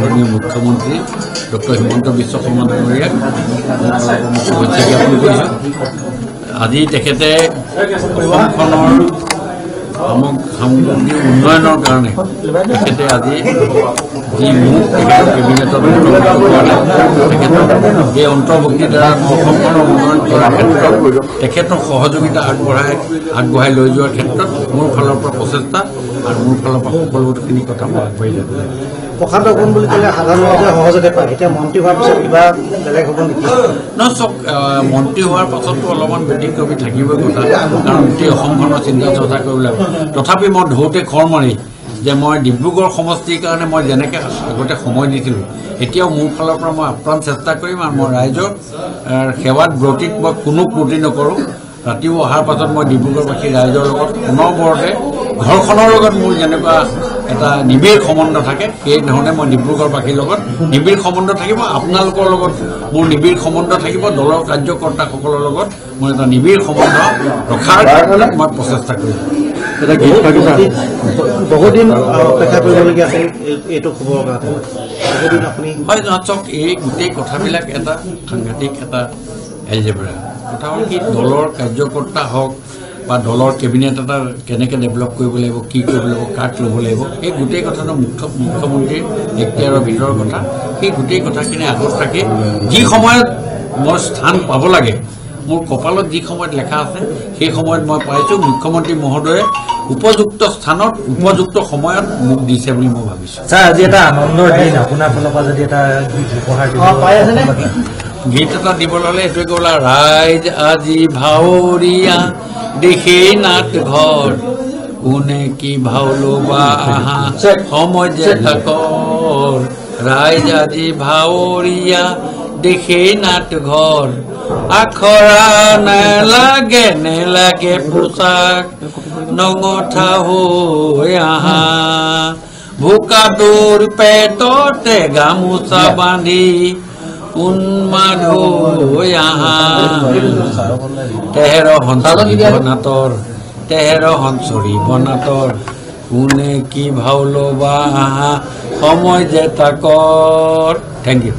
মাননীয় মুখ্যমন্ত্ৰী ডক্টৰ হিমন্ত বিশ্ব শৰ্মা ডাঙৰীয়াক শুভেচ্ছা জ্ঞাপন কৰিছোঁ। আজি তেখেতে অসমখনৰ সামগ্ৰী উন্নয়নৰ কাৰণে তেখেতে আজি যি মোক তেখেতৰ কেবিনেটত অন্তৰ্ভুক্ত কৰা নাই, তেখেতক এই অন্তৰ্ভুক্তিৰ দ্বাৰা অসমখনৰ উন্নয়ন কৰাৰ ক্ষেত্ৰত তেখেতৰ সহযোগিতা আগবঢ়াই লৈ যোৱাৰ ক্ষেত্ৰত মোৰ ফালৰ পৰা প্ৰচেষ্টা আৰু মোৰ ফালৰ পৰা সকলোখিনি কথা মই আগবাঢ়ি যাব লাগিব। প্ৰশান্ত কোন বুলি ক'লে সাধাৰণতে সহজতে পায়, এতিয়া মন্ত্ৰী হোৱাৰ পিছত কিবা বেলেগ হ'ব নেকি? নহয়, চব মন্ত্ৰী হোৱাৰ পাছততো অলপমান ব্যতিক্ৰমী থাকিবই কথা, কাৰণ গোটেই অসমখনৰ চিন্তা চৰ্চা কৰিব লাগিব। তথাপি মই ধৰোঁতে খৰ মাৰি যে মই ডিব্ৰুগড় সমষ্টিৰ কাৰণে মই যেনেকৈ আগতে সময় দিছিলোঁ, এতিয়াও মোৰ ফালৰ পৰা মই আপ্ৰাণ চেষ্টা কৰিম আৰু মই ৰাইজৰ সেৱাত ব্ৰতীত মই কোনো ত্ৰুটি নকৰোঁ। ৰাতিও অহাৰ পাছত মই ডিব্ৰুগড়বাসী ৰাইজৰ লগত অনবৰতে ঘৰখনৰ লগত মোৰ যেনেকুৱা এটা নিবিড় সম্বন্ধ থাকে, সেইধৰণে মই ডিব্ৰুগড়বাসীৰ লগত নিবিড় সম্বন্ধ থাকিব, আপোনালোকৰ লগত মোৰ নিবিড় সম্বন্ধ থাকিব, দলৰ কাৰ্যকৰ্তাসকলৰ লগত মোৰ এটা নিবিড় সম্বন্ধ ৰখাৰ কাৰণে মই প্ৰচেষ্টা কৰিম। বহুদিন অপেক্ষা কৰিবলগীয়া আছিল এইটো খবৰৰ কাৰণে। বহুদিন আপুনি হয় চাওক, এই গোটেই কথাবিলাক এটা সাংঘাতিক এটা এলজেব্ৰা। কথা হ'ল কি, দলৰ কাৰ্যকৰ্তা হওক বা দলৰ কেবিনেট এটা কেনেকৈ ডেভেলপ কৰিব লাগিব, কি কৰিব লাগিব, কাক ল'ব লাগিব, এই গোটেই কথাটো মুখ্যমন্ত্ৰীৰ এখতিয়াৰৰ ভিতৰৰ কথা। সেই গোটেই কথাখিনি আগত ৰাখি যি সময়ত মই স্থান পাব লাগে, মোৰ কপালত যি সময়ত লেখা আছে সেই সময়ত মই পাইছোঁ। মুখ্যমন্ত্ৰী মহোদয়ে উপযুক্ত স্থানত উপযুক্ত সময়ত মোক দিছে বুলি মই ভাবিছোঁ। ছাৰ, আজি এটা আনন্দৰ দিন, আপোনাৰ ফালৰ পৰা যদি এটা গীত উপহাৰ গীত এটা দিবলৈ হ'লে এইটোৱে ক'লা, ৰাইজ আজি ভাৱৰীয়া দেখেই নাট ঘৰ, কোনে কি ভাও ল'বা আহা সময় যে তাকৰ, ৰাইজ আজি ভাৱৰীয়া দেখেই নাট ঘৰ, আখৰা নেলাগে পোচাক, নঙঠা হৈ আহা, ভোকাটোৰ পেটতে গামোচা বান্ধি উন্মাদ হৈ আহা, তেহেৰ হঞ্চৰি বনাতৰ, তেহেৰ হঞ্চৰি বনাতৰ, কোনে কি ভাও ল'বা আহা সময় যে তাকৰ। Thank U.